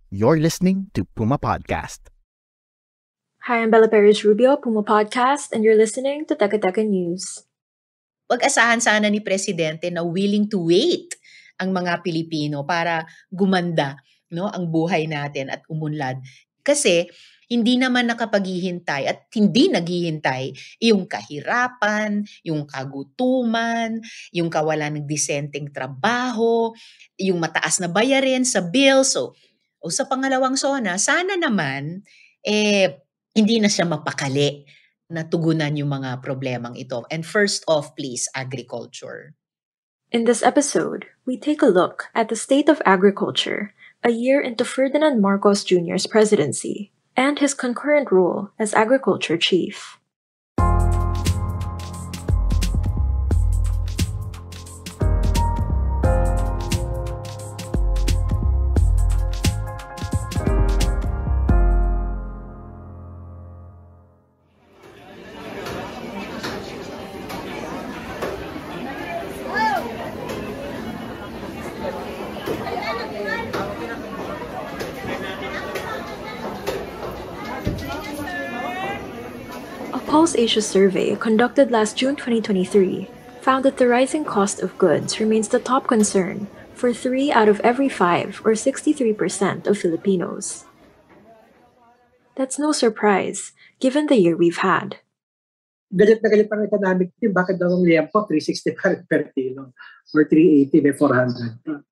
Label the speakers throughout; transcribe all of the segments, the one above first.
Speaker 1: You're listening to Puma Podcast.
Speaker 2: Hi, I'm Bella Perez Rubio, Puma Podcast, and you're listening to Teka Teka News.
Speaker 3: Pag-asahan sana ni Presidente na willing to wait ang mga Pilipino para gumanda, no, ang buhay natin at umunlad. Kasi hindi naman nakapaghihintay at hindi naghihintay yung kahirapan, yung kagutuman, yung kawalan ng disenteng trabaho, yung mataas na bayarin sa bill. O sa pangalawang SONA, sana naman hindi na siya mapakali na tugunan yung mga problemang ito. And first off, please, agriculture.
Speaker 2: In this episode, we take a look at the state of agriculture a year into Ferdinand Marcos Jr.'s presidency and his concurrent role as agriculture chief. Pulse Asia survey conducted last June 2023 found that the rising cost of goods remains the top concern for 3 out of every 5, or 63% of Filipinos. That's no surprise, given the year we've had.
Speaker 4: Galit na galit ang economic team, bakit daw ang liempo 365 per kilo or 380 by 400?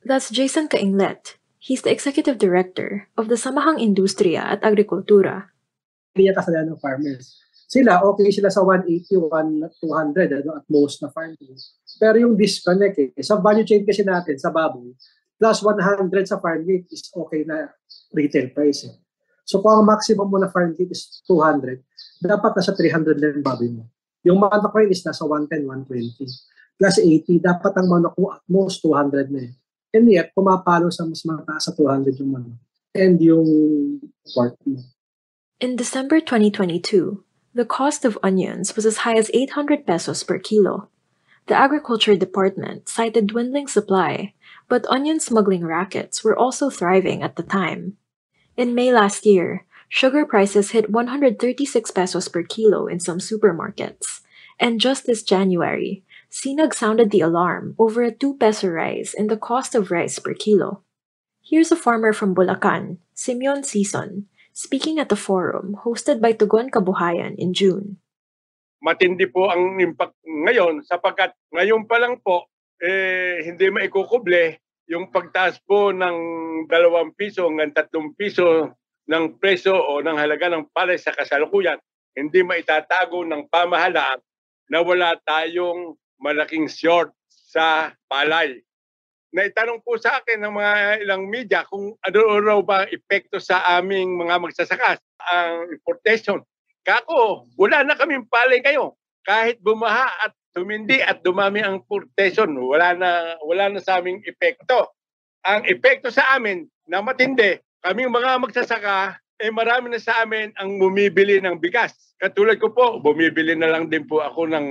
Speaker 2: That's Jason Cainglet. He's the executive director of the Samahang Industriya at Agrikultura.
Speaker 4: Hindi niya kasalanan ng farmers. Sila, okay sila sa 180, 200 at most na farmers. Pero yung disconnect sa value chain kasi natin, sa baboy, plus 100 sa farm gate is okay na retail price. So kung ang maximum mo na farm gate is 200, dapat nasa 300 na yung baboy mo. Yung manok mo is nasa 110, 120. Plus 80, dapat ang manok mo at most 200 na And yet, pumapalo sa mas mataas sa 200 yung manok. And yung pork mo.
Speaker 2: In December 2022, the cost of onions was as high as 800 pesos per kilo. The Agriculture Department cited dwindling supply, but onion smuggling rackets were also thriving at the time. In May last year, sugar prices hit 136 pesos per kilo in some supermarkets. And just this January, Sinong sounded the alarm over a 2 peso rise in the cost of rice per kilo. Here's a farmer from Bulacan, Simeon Sison, speaking at the forum hosted by Tugon Kabuhayan in June.
Speaker 5: Matindi po ang impact ngayon sapagkat ngayon pa lang po hindi maikukuble yung pagtaas po ng 2 piso hanggang 3 piso ng presyo o ng halaga ng palay sa kasalukuyan. Hindi maitatago ng pamahalaan na wala tayong malaking short sa palay. Naitanong po sa akin ng mga ilang media kung ano raw ba epekto sa aming mga magsasaka ang importation. Kako, wala na kaming palay kayo. Kahit bumaha at tumindi at dumami ang importation, wala na sa aming epekto. Ang epekto sa amin na matindi, kaming mga magsasaka, marami na sa amin ang bumibili ng bigas. Katulad ko po, bumibili na lang din po ako ng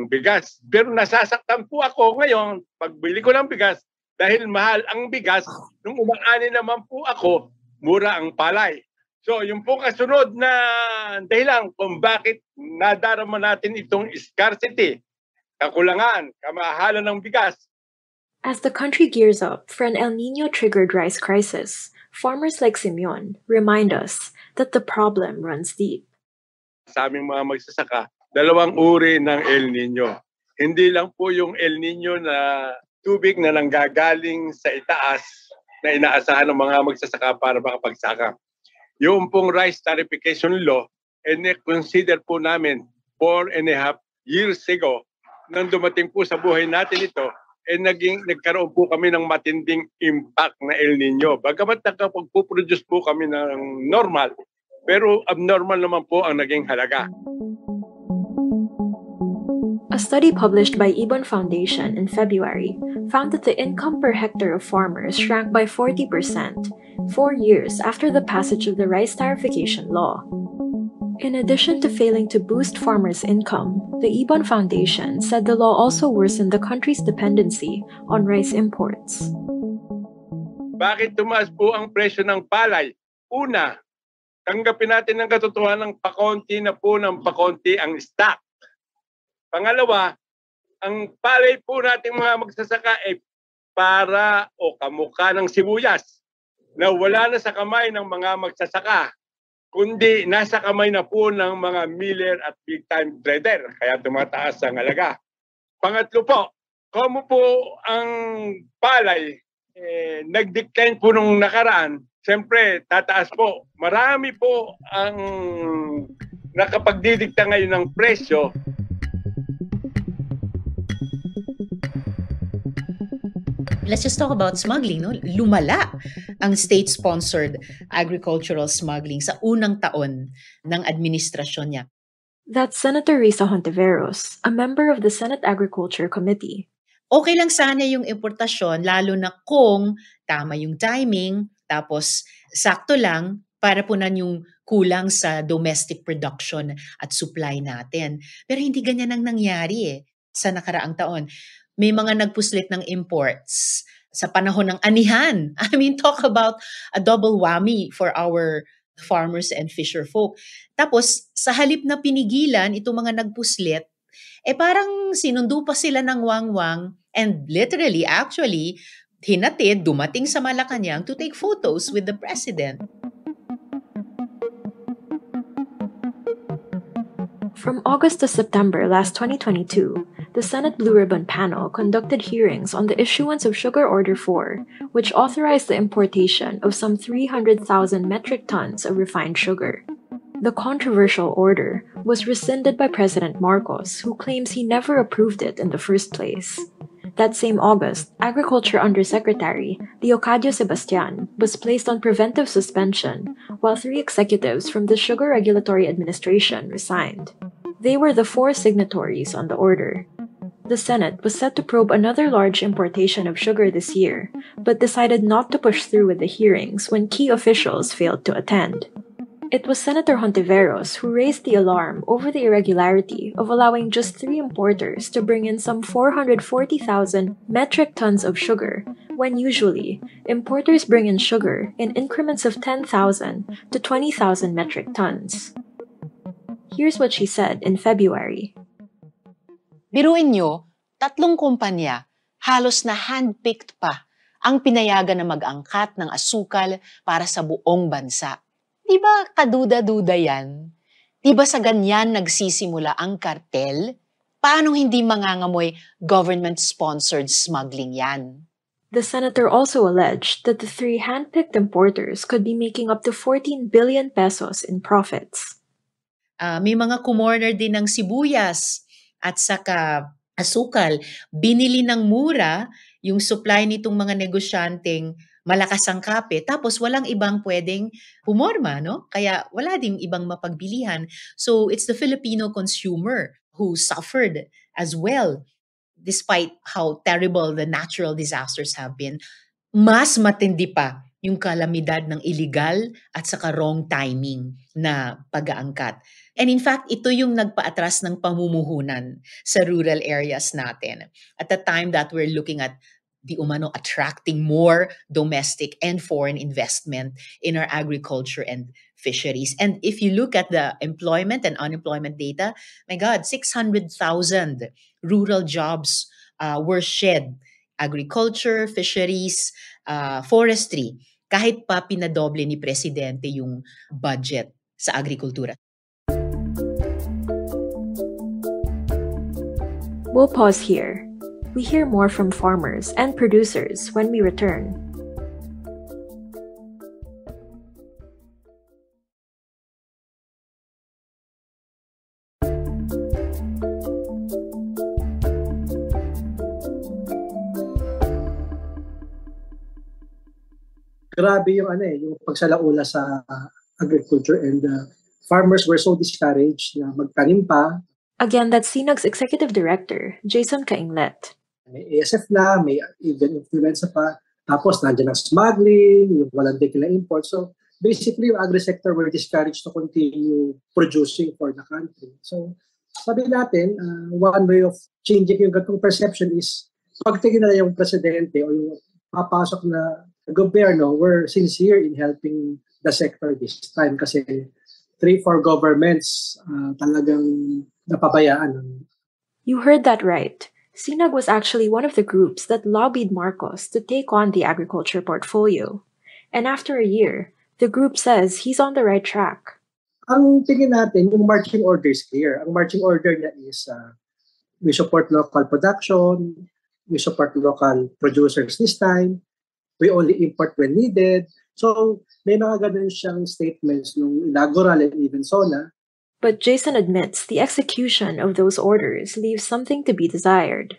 Speaker 5: bigas. Pero nasasaktan po ako ngayon, pagbili ko ng bigas, dahil mahal ang bigas, nung umang-ani naman po ako, mura ang palay. So, yung po kasunod na dahilan kung bakit nadarama natin itong scarcity, kakulangan, kamahalan ng bigas.
Speaker 2: As the country gears up for an El Nino-triggered rice crisis, farmers like Simeon remind us that the problem runs deep.
Speaker 5: Sa aming mga magsasaka, 2 uri ng El Nino. Hindi lang po yung El Nino na tubig na nanggagaling sa itaas na inaasahan ng mga magsasaka para makapagsaka. Yung pong rice tarification law, consider po namin 4.5 years ago, nang dumating po sa buhay natin ito, nagkaroon po kami ng matinding impact na El Nino. Bagamat nakapag-produce po kami ng normal, pero abnormal naman po ang naging halaga.
Speaker 2: A study published by Ibon Foundation in February found that the income per hectare of farmers shrank by 40% 4 years after the passage of the rice tarification law. In addition to failing to boost farmers' income, the Ibon Foundation said the law also worsened the country's dependency on rice imports.
Speaker 5: Bakit tumaas po ang presyo ng palay? Una, tanggapin natin ang katotohanan ng pakonti na po ng pakonti ang stock. Pangalawa, ang palay po nating mga magsasaka ay para o kamukha ng sibuyas na wala na sa kamay ng mga magsasaka, kundi nasa kamay na po ng mga miller at big-time trader. Kaya tumataas ang halaga. Pangatlo po, kung po ang palay nag-decline po nung nakaraan, siyempre tataas po. Marami po ang nakapagdidikta ngayon ng presyo.
Speaker 3: Let's just talk about smuggling. No? Lumala ang state-sponsored agricultural smuggling sa unang taon ng administrasyon niya.
Speaker 2: That's Senator Risa Hontiveros, a member of the Senate Agriculture Committee.
Speaker 3: Okay lang sana yung importasyon, lalo na kung tama yung timing, tapos sakto lang para punan yung kulang sa domestic production at supply natin. Pero hindi ganyan ang nangyari sa nakaraang taon. May mga nagpuslit ng imports sa panahon ng anihan. I mean, talk about a double whammy for our farmers and fisher folk. Tapos, sa halip na pinigilan itong mga nagpuslit, parang sinundo pa sila ng wangwang and literally, actually, hinatid, dumating sa Malacanang to take photos with the president.
Speaker 2: From August to September last 2022, the Senate Blue Ribbon Panel conducted hearings on the issuance of Sugar Order 4, which authorized the importation of some 300,000 metric tons of refined sugar. The controversial order was rescinded by President Marcos, who claims he never approved it in the first place. That same August, Agriculture Undersecretary Leocadio Sebastian was placed on preventive suspension, while 3 executives from the Sugar Regulatory Administration resigned. They were the 4 signatories on the order. The Senate was set to probe another large importation of sugar this year, but decided not to push through with the hearings when key officials failed to attend. It was Senator Hontiveros who raised the alarm over the irregularity of allowing just 3 importers to bring in some 440,000 metric tons of sugar, when usually, importers bring in sugar in increments of 10,000 to 20,000 metric tons. Here's what she said in February.
Speaker 6: Biruin nyo, 3 kumpanya, halos na handpicked pa ang pinayagan na mag-angkat ng asukal para sa buong bansa. Di ba kaduda-duda yan? Di ba sa ganyan nagsisimula ang kartel? Paano hindi mangangamoy government-sponsored smuggling yan?
Speaker 2: The senator also alleged that the 3 handpicked importers could be making up to 14 billion pesos in profits.
Speaker 3: May mga kumorner din ng sibuyas at saka asukal. Binili ng mura yung supply nitong mga negosyanteng malakas ang kape, tapos walang ibang pwedeng pumorma, no? Kaya wala ding ibang mapagbilihan. So it's the Filipino consumer who suffered as well. Despite how terrible the natural disasters have been, mas matindi pa yung kalamidad ng illegal at saka wrong timing na pag-aangkat. And in fact, ito yung nagpaatras ng pamumuhunan sa rural areas natin. At the time that we're looking at di umano attracting more domestic and foreign investment in our agriculture and fisheries. And if you look at the employment and unemployment data, my God, 600,000 rural jobs were shed. Agriculture, fisheries, forestry. Kahit pa pinadoble ni Presidente yung budget sa agrikultura.
Speaker 2: We'll pause here. We hear more from farmers and producers when we return.
Speaker 4: Grabe yung yung pagsalaula sa agriculture, and farmers were so discouraged na magtanim pa.
Speaker 2: Again, that's Sinong's Executive Director, Jason Cainglet.
Speaker 4: May ASF na, may even influenza pa. Tapos nandiyan ang smuggling, yung walang dekila import. So basically, yung agri sector were discouraged to continue producing for the country. So sabi natin, one way of changing yung ganitong perception is pagtingin na yung presidente o yung papasok na The gobyerno were sincere in helping the sector this time kasi 3-4 governments talagang napabayaan.
Speaker 2: You heard that right. Sinag was actually one of the groups that lobbied Marcos to take on the agriculture portfolio. And after a year, the group says he's on the right track.
Speaker 4: Ang tingin natin, yung marching order is clear. Ang marching order niya is we support local production, we support local producers this time, we only import when needed. So may mga ganun siyang statements nung inaugural and even SONA.
Speaker 2: But Jason admits the execution of those orders leaves something to be desired.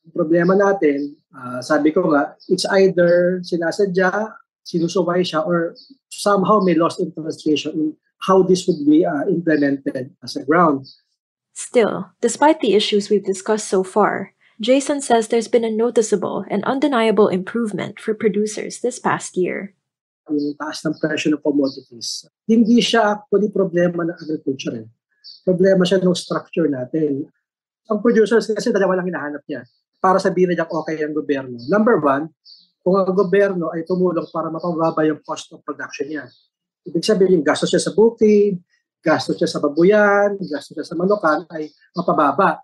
Speaker 4: Ang problema natin, sabi ko nga, it's either sinasadya, sinusuway siya, or somehow may lost in translation in how this would be implemented as a ground.
Speaker 2: Still, despite the issues we've discussed so far, Jason says there's been a noticeable and undeniable improvement for producers this past year.
Speaker 4: Yung taas ng presyo ng commodities, hindi siya actually problema ng agriculture. Problema siya ng structure natin. Ang producers kasi dalawa lang hinahanap niya para sabihin na okay ang gobyerno. Number one, kung ang gobyerno ay tumulong para mapababa yung cost of production niya. Ibig sabihin, gastos siya sa bukid, gastos siya sa babuyan, gastos siya sa manukan ay mapababa.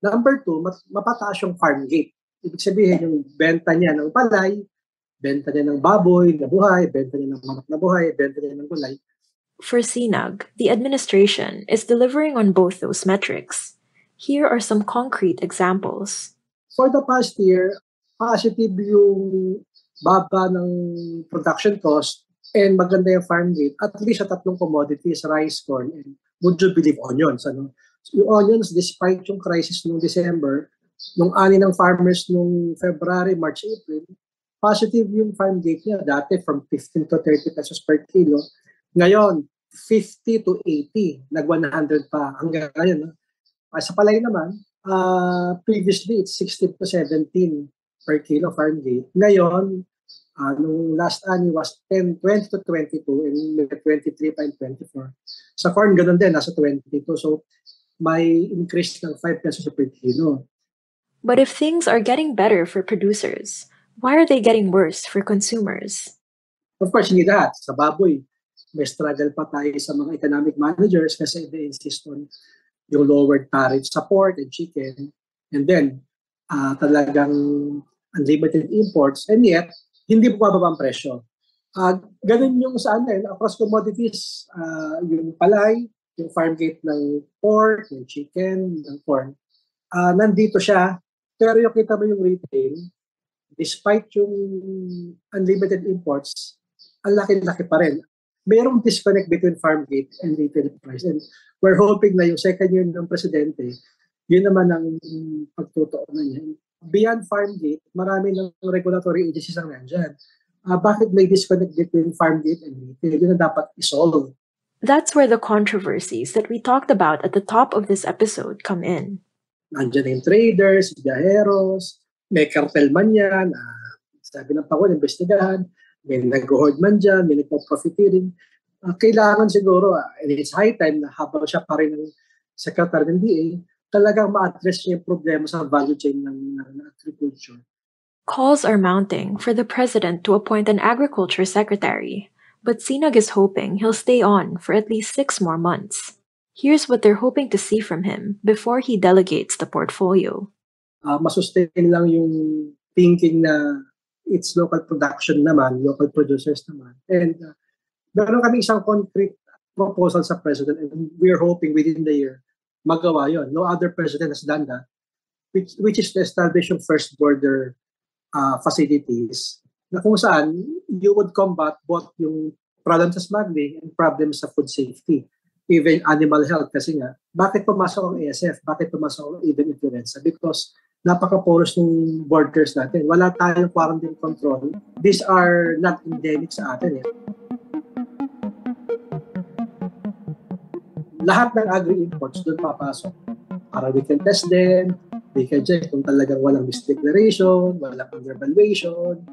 Speaker 4: Number two, mapataas yung farm gate. Ibig sabihin, yung benta niya ng palay, benta niya ng baboy na buhay, benta niya ng manok na buhay, benta niya ng gulay.
Speaker 2: For Sinag, the administration is delivering on both those metrics. Here are some concrete examples.
Speaker 4: For the past year, positive yung baba ng production cost and maganda yung farm gate, at least sa tatlong commodities, rice, corn, and would you believe onions. Yung onions, despite yung crisis noong December, nung ani ng farmers nung February, March, April, positive yung farm gate niya. Dati from 15 to 30 pesos per kilo. Ngayon, 50 to 80. Nag-100 pa hanggang ngayon. Sa palay naman, previously it's 16 to 17 per kilo farm gate. Ngayon, nung last ani was 20 to 22 and 23 pa and 24. Sa corn, ganun din, nasa 22. So, may increase ng 5 pesos per kilo.
Speaker 2: But if things are getting better for producers, why are they getting worse for consumers?
Speaker 4: Of course, hindi lahat. Sa baboy, may struggle pa tayo sa mga economic managers kasi they insist on yung lowered tariff sa pork and chicken. And then, talagang unlimited imports. And yet, hindi bumababa ang presyo. Ganun yung saan across commodities, yung palay, yung farm gate ng pork, yung chicken, ng corn. Nandito siya, pero yung kita mo yung retail, despite yung unlimited imports, ang laki-laki pa rin. Mayroong disconnect between farm gate and retail price. And we're hoping na yung second year ng presidente, yun naman ang pagtutuunan niya. Beyond farm gate, marami ng regulatory agencies ang nandyan. Bakit may disconnect between farm gate and retail? Yun ang dapat isolve.
Speaker 2: That's where the controversies that we talked about at the top of this episode come in.
Speaker 4: Nandyan yung traders, biyaheros, may cartel man yan, sabi ng Pangulo, investigahan, may nag-hoard man dyan, may nagpo-profiteering. Kailangan siguro, and it's high time na habang siya pa rin ng secretary ng DA, talagang ma-address niya yung problema sa value chain ng agriculture.
Speaker 2: Calls are mounting for the president to appoint an agriculture secretary, but Sinag is hoping he'll stay on for at least 6 more months. Here's what they're hoping to see from him before he delegates the portfolio.
Speaker 4: Masustain lang yung thinking na it's local production naman, local producers naman. And meron kami isang concrete proposal sa president and we're hoping within the year magawa yon. No other president has done that, which is to establish yung first border facilities na kung saan you would combat both yung problems sa smuggling and problems sa food safety, even animal health. Kasi nga, bakit pumasok ang ASF? Bakit pumasok ang even influenza? Because napaka-porous ng borders natin. Wala tayong quarantine control. These are not endemic sa atin. Lahat ng agri-imports doon papasok. Para we can test them, we can check kung talagang walang misdeclaration, walang undervaluation.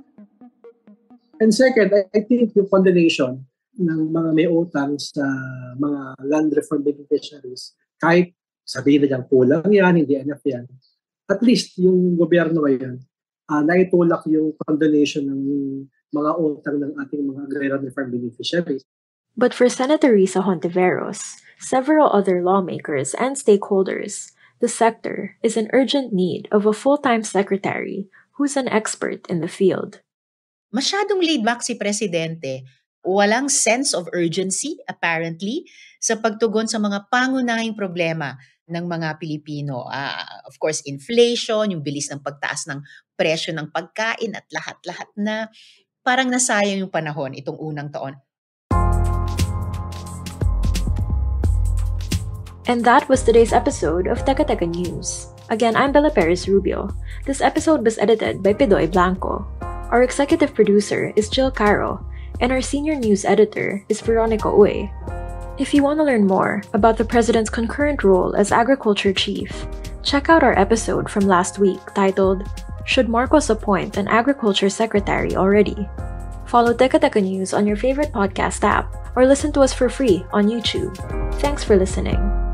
Speaker 4: And second, I think yung condemnation ng mga may utang sa mga land reform beneficiaries, kahit sabihin na dyan kulang yan, hindi enough yan, at least yung gobyerno ngayon, naitulak yung condemnation ng mga utang ng ating mga agrarian and farm beneficiaries.
Speaker 2: But for Senator Risa Hontiveros, several other lawmakers and stakeholders, the sector is in urgent need of a full-time secretary who's an expert in the field.
Speaker 3: Masyadong laid back si Presidente. Walang sense of urgency, apparently, sa pagtugon sa mga pangunahing problema ng mga Pilipino. Of course, inflation, yung bilis ng pagtaas ng presyo ng pagkain at lahat-lahat na parang nasayang yung panahon itong unang taon.
Speaker 2: And that was today's episode of Teka Teka News. Again, I'm Bella Perez Rubio. This episode was edited by Pidoy Blanco. Our executive producer is Jill Caro, and our senior news editor is Veronica Uy. If you want to learn more about the President's concurrent role as Agriculture Chief, check out our episode from last week titled, Should Marcos Appoint an Agriculture Secretary Already? Follow Teka Teka News on your favorite podcast app or listen to us for free on YouTube. Thanks for listening.